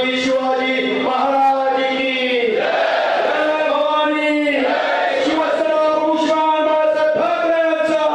छत्रपती शिवाजी महाराज की जय भवानी शिवसेना भूषण बाळासाहेब ठाकरे यांचा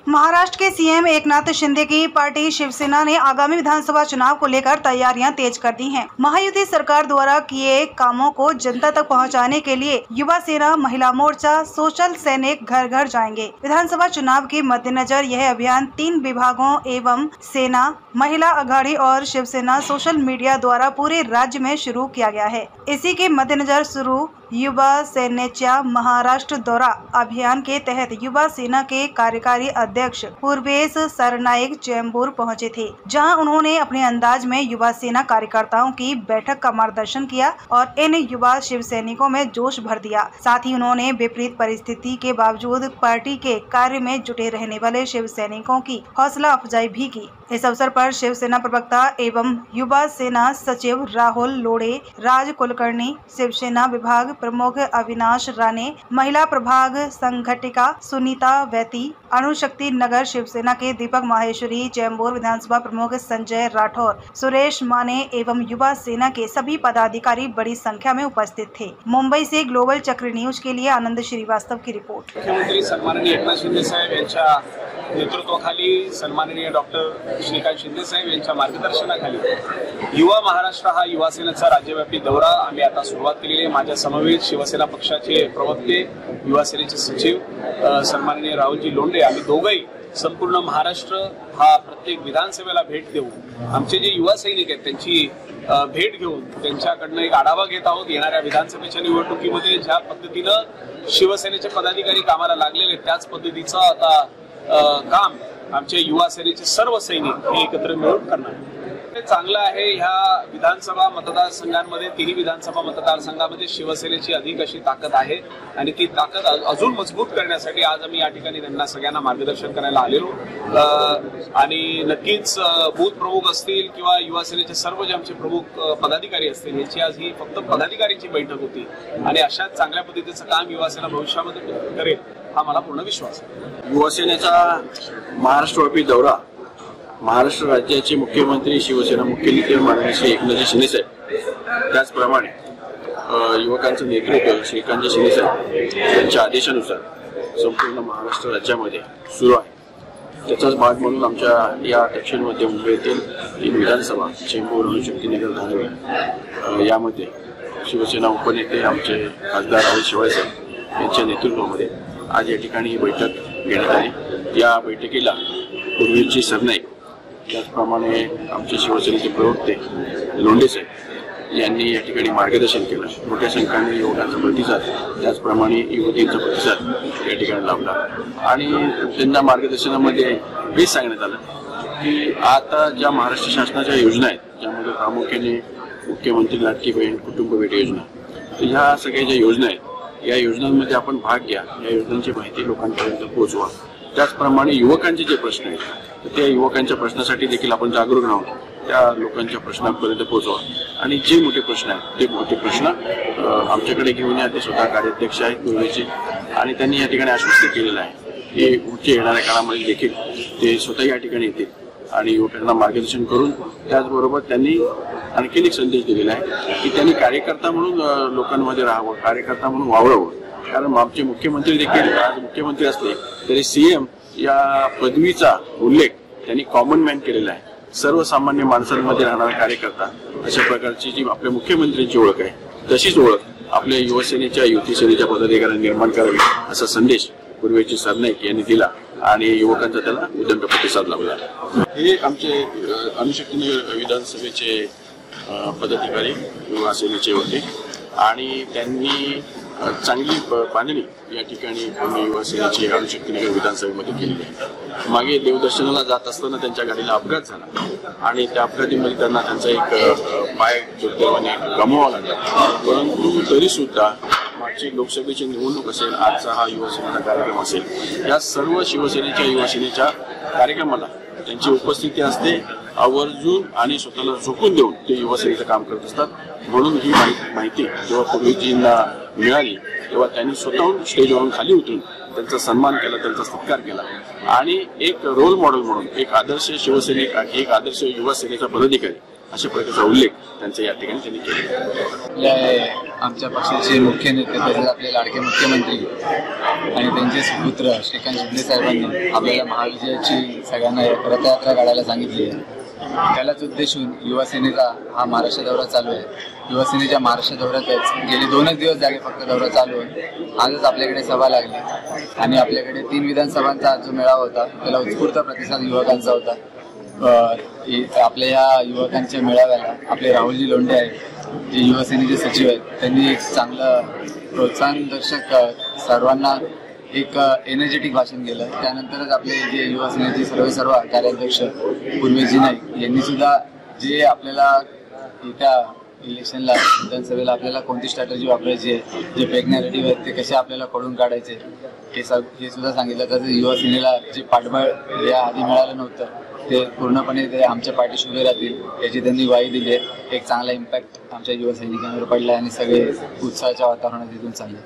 महाराष्ट्र के सीएम एकनाथ शिंदे की पार्टी शिवसेना ने आगामी विधानसभा चुनाव को लेकर तैयारियां तेज कर दी हैं। महायुति सरकार द्वारा किए कामों को जनता तक पहुंचाने के लिए युवा सेना, महिला मोर्चा, सोशल सैनिक घर घर जाएंगे। विधानसभा चुनाव के मद्देनजर यह अभियान 3 विभागों एवं सेना, महिला अघाड़ी और शिवसेना सोशल मीडिया द्वारा पूरे राज्य में शुरू किया गया है। इसी के मद्देनजर शुरू युवा सेनेच्या महाराष्ट्र दौरा अभियान के तहत युवा सेना के कार्यकारी अध्यक्ष पूर्वेश सरनाईक चेंबूर पहुंचे थे, जहां उन्होंने अपने अंदाज में युवा सेना कार्यकर्ताओं की बैठक का मार्गदर्शन किया और इन युवा शिव सैनिकों में जोश भर दिया। साथ ही उन्होंने विपरीत परिस्थिति के बावजूद पार्टी के कार्य में जुटे रहने वाले शिव सैनिकों की हौसला अफजाई भी की। इस अवसर पर शिवसेना प्रवक्ता एवं युवा सेना सचिव राहुल लोढ़े, राज कुलकर्णी, शिवसेना विभाग प्रमुख अविनाश राणे, महिला प्रभाग संगठिका सुनीता वैती, अणुशक्ति नगर शिवसेना के दीपक माहेश्वरी, चेंबूर विधानसभा प्रमुख संजय राठौर, सुरेश माने एवं युवा सेना के सभी पदाधिकारी बड़ी संख्या में उपस्थित थे। मुंबई से ग्लोबल चक्र न्यूज के लिए आनंद श्रीवास्तव की रिपोर्ट। मुख्यमंत्री सन्माननीय एकनाथ शिंदे साहेब यांच्या नेतृत्वाखाली सन्माननीय डॉक्टर श्रीकांत शिंदे साहेब यांच्या मार्गदर्शनाखाली युवा महाराष्ट्र हा युवा सेनेचा राज्यव्यापी दौरा आम्ही आता सुरुवात केलेली आहे। माझ्या समवेत शिवसेना पक्षाचे प्रवक्ते, युवा सेनेचे सचिव सन्माननीय राहुलजी लोंढे, आम्ही दोघंही संपूर्ण महाराष्ट्र हा प्रत्येक विधानसभेला भेट देऊन आमचे जे युवा सैनिक आहेत त्यांची भेट घेऊन त्यांच्याकडनं एक आढावा घेत आहोत। येणाऱ्या विधानसभेच्या निवडणुकीमध्ये ज्या पद्धतीनं शिवसेनेचे पदाधिकारी कामाला लागलेले त्याच पद्धतीचं आता काम आमचे युवा सेनेचे सर्व सैनिक हे एकत्र मिळून करणार। चांगलं आहे। ह्या विधानसभा मतदारसंघांमध्ये, तिन्ही विधानसभा मतदारसंघामध्ये शिवसेनेची अधिक अशी ताकद आहे आणि ती ताकद अजून मजबूत करण्यासाठी आज आम्ही या ठिकाणी त्यांना सगळ्यांना मार्गदर्शन करायला आलेलो आणि नक्कीच बूथ प्रमुख असतील किंवा युवा सेनेचे सर्व जे आमचे प्रमुख पदाधिकारी असतील याची आज ही फक्त पदाधिकाऱ्यांची बैठक होती आणि अशाच चांगल्या पद्धतीचं काम युवा सेना भविष्यामध्ये करेल हा मला पूर्ण विश्वास आहे। युवा सेनेचा महाराष्ट्रव्यापी दौरा महाराष्ट्र राज्याचे मुख्यमंत्री शिवसेना मुख्य नेते माननीय श्री एकनाथ शिंदे साहेब, त्याचप्रमाणे युवकांचं नेतृत्व श्रीकांत शिंदे साहेब यांच्या आदेशानुसार संपूर्ण महाराष्ट्र राज्यामध्ये सुरू आहे। त्याचाच भाग म्हणून आमच्या या दक्षिण मध्य मुंबईतील 3 विधानसभा चेंबूर, अणुशक्ती नगर, धारावी यामध्ये शिवसेना उपनेते आमचे खासदार राहुल शिवाळे साहेब यांच्या नेतृत्वामध्ये आज या ठिकाणी ही बैठक घेण्यात आली। या बैठकीला पूर्वेशजी सरनाईक, त्याचप्रमाणे आमचे शिवसेनेचे प्रवक्ते लोंढे साहेब यांनी या ठिकाणी मार्गदर्शन केलं। मोठ्या संख्येने युवकांचा प्रतिसाद, त्याचप्रमाणे युवतींचा प्रतिसाद या ठिकाणी लाभला आणि त्यांना मार्गदर्शनामध्ये हेच सांगण्यात आलं की आता ज्या महाराष्ट्र शासनाच्या योजना आहेत, ज्यामध्ये प्रामुख्याने मुख्यमंत्री लाडकी बहीण कुटुंब भेट योजना, तर ह्या सगळ्या ज्या योजना आहेत या योजनांमध्ये आपण भाग घ्या, या योजनांची माहिती लोकांपर्यंत पोहोचवा। त्याचप्रमाणे युवकांचे जे प्रश्न आहेत तर त्या युवकांच्या प्रश्नासाठी देखील आपण जागरूक राहून त्या लोकांच्या प्रश्नांपर्यंत पोहोचवा आणि जे मोठे प्रश्न आहेत ते मोठे प्रश्न आमच्याकडे घेऊन या। ते स्वतः कार्याध्यक्ष आहेत पूर्वेचे आणि त्यांनी या ठिकाणी आश्वस्त केलेलं आहे की पुढच्या येणाऱ्या काळामध्ये देखील ते स्वतः या ठिकाणी येतील आणि युवकांना मार्गदर्शन करून त्याचबरोबर त्यांनी आणखी एक संदेश दिलेला आहे की त्यांनी कार्यकर्ता म्हणून लोकांमध्ये राहावं, कार्यकर्ता म्हणून वावरावं। कारण आमचे मुख्यमंत्री देखील आज मुख्यमंत्री असले तरी सीएम या पदवीचा उल्लेख त्यांनी कॉमन मॅन केलेला आहे। सर्वसामान्य माणसांमध्ये राहणारा कार्यकर्ता, अशा प्रकारची जी आपल्या मुख्यमंत्र्यांची ओळख आहे तशीच ओळख आपल्या युवसेनेच्या, युती सेनेच्या पदाधिकाऱ्यांनी निर्माण करावी असा संदेश पूर्वेशजी सरनाईक यांनी दिला आणि युवकांचा त्याला उदंड प्रतिसाद लाभला। हे आमचे अणुशक्ती विधानसभेचे पदाधिकारी युवा सेनेचे होते आणि त्यांनी चांगली बांधणी या ठिकाणी पुणे युवा सेनेची अणुशक्तीनगर विधानसभेमध्ये केलेली आहे. मागे देवदर्शनाला जात असताना त्यांच्या गाडीला अपघात झाला आणि त्या अपघातामध्ये त्यांना त्यांचा एक पाय दुर्दैवाने गमवावा लागला. परंतु तरी सुद्धा मागची लोकसभेची निवडणूक असेल, आजचा हा युवासेनेचा कार्यक्रम असेल, या सर्व शिवसेनेच्या युवासेनेच्या कार्यक्रमाला त्यांची उपस्थिती असते. आवर्जून आणि स्वतःला झोकून देऊन ते युवासेनेचं काम करत असतात. म्हणून ही माहिती जेव्हा पूर्वीजींना मिळाली तेव्हा त्यांनी स्वतःहून स्टेजवरून खाली उतरून त्यांचा सन्मान केला, त्यांचा सत्कार केला आणि एक रोल मॉडेल म्हणून एक आदर्श शिवसैनिक, एक आदर्श युवा सेनेचा पदाधिकारी अशा प्रकारचा उल्लेख त्यांचा या ठिकाणी त्यांनी केला. आमच्या पक्षाचे मुख्य नेते तसेच आपले लाडके मुख्यमंत्री आणि त्यांचे सुपुत्र श्रीकांत शिंदे साहेबांनी आपल्याला महाविजयाची सगळ्यांना रथयात्रा काढायला सांगितली आहे. त्यालाच उद्देशून युवासेनेचा हा महाराष्ट्र दौरा चालू आहे. युवासेनेच्या महाराष्ट्र दौऱ्यातच गेले 2च दिवस झाले फक्त दौरा चालू आहे. आजच आपल्याकडे सभा लागली आणि आपल्याकडे 3 विधानसभांचा जो मेळावा होता त्याला उत्स्फूर्त प्रतिसाद युवकांचा होता. आपल्या या युवकांच्या मेळाव्याला आपले राहुलजी लोंढे आहेत, जे युवासेनेचे सचिव आहेत, त्यांनी एक चांगलं प्रोत्साहनदर्शक सर्वांना एक एनर्जेटिक भाषण केलं. त्यानंतरच आपले जे युवासेनेचे सर्व कार्याध्यक्ष पूर्वेजी नाईक यांनी सुद्धा जे आपल्याला येत्या इलेक्शनला विधानसभेला आपल्याला कोणती स्ट्रॅटेजी वापरायची आहे, जे फेक नॅरेटिव्ह आहेत ते कसे आपल्याला खोडून काढायचे हे सुद्धा सांगितलं. तसंच युवासेनेला जे पाठबळ या आधी मिळालं नव्हतं ते पूर्णपणे ते आमच्या पाठीशी उभे राहतील याची त्यांनी ग्वाही दिली आहे. एक चांगला इम्पॅक्ट आमच्या युवा सैनिकांवर पडला आणि सगळे उत्साहाच्या वातावरणात इथून चालले.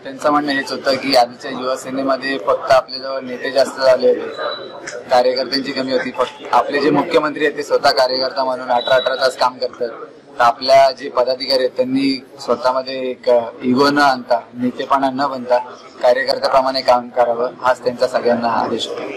त्यांचं म्हणणं हेच होतं की आधीच्या युवा सेनेमध्ये फक्त आपल्याजवळ नेते जास्त झाले होते, कार्यकर्त्यांची कमी होती. फक्त आपले जे मुख्यमंत्री आहेत ते स्वतः कार्यकर्ता म्हणून 18 तास काम करतात. तर आपल्या जे पदाधिकारी आहेत त्यांनी स्वतःमध्ये एक इगो न आणता, नेतेपणा न बनता कार्यकर्त्याप्रमाणे काम करावं हाच त्यांचा सगळ्यांना आदेश होता.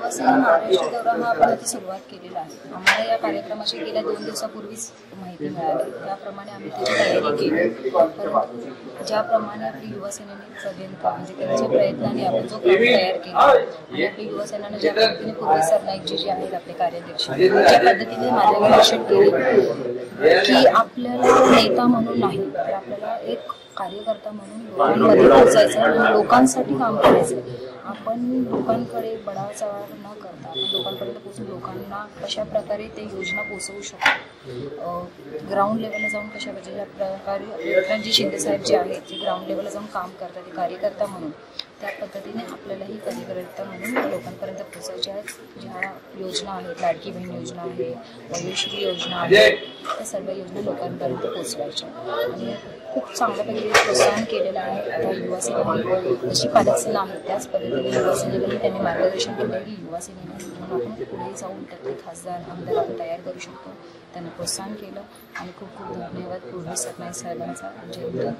महाराष्ट्र दौरा हा आपण आता सुरुवात केलेला आहे. आम्हाला या कार्यक्रमाची गेल्या 2 दिवसापूर्वीच माहिती मिळाली. त्याप्रमाणे आम्ही त्याची तयारी केली. परंतु ज्याप्रमाणे आपली युवासेनेने पर्यंत म्हणजे त्यांच्या प्रयत्नाने आपण जो काम तयार केला आणि आपली युवासेनेनं ज्या पद्धतीने पूर्वी सरनाईकजी जे आहेत आपले कार्याध्यक्ष ज्या पद्धतीने मार्गदर्शन केले की आपल्याला नेता म्हणून नाही तर आपल्याला एक कार्यकर्ता म्हणून लोकांमध्ये पोहोचायचं आणि लोकांसाठी काम करायचं. आपण लोकांकडे बडाचार न करता आपण लोकांपर्यंत पोहोचून लोकांना कशा प्रकारे ते योजना पोहोचवू शकतो, ग्राउंड लेवलला जाऊन कशा प्रकारे एकनाथजी शिंदे साहेब जे आहेत जे ग्राउंड लेवलला जाऊन काम करतात ते कार्यकर्ता म्हणून त्या पद्धतीने आपल्यालाही कार्यकर्ता म्हणून लोकांपर्यंत पोहोचायच्या आहेत. ज्या योजना आहेत, लाडकी बहीण योजना आहे, वयोश्री योजना आहे, त्या सर्व योजना लोकांपर्यंत पोहोचवायच्या आणि खूप चांगल्यापैकी प्रोत्साहन केलेलं आहे. आता युवासेनेने जशी पदसेना आहे त्याच पद्धतीने युवासेनेलाही त्यांनी मार्गदर्शन केलं की युवासेनेने म्हणून आपण पुढे जाऊन त्यातले खासदार आमदार आपण तयार करू शकतो. त्यांना प्रोत्साहन केलं आणि खूप खूप धन्यवाद पूर्वी सरनाईक साहेबांचा. जय हिंद.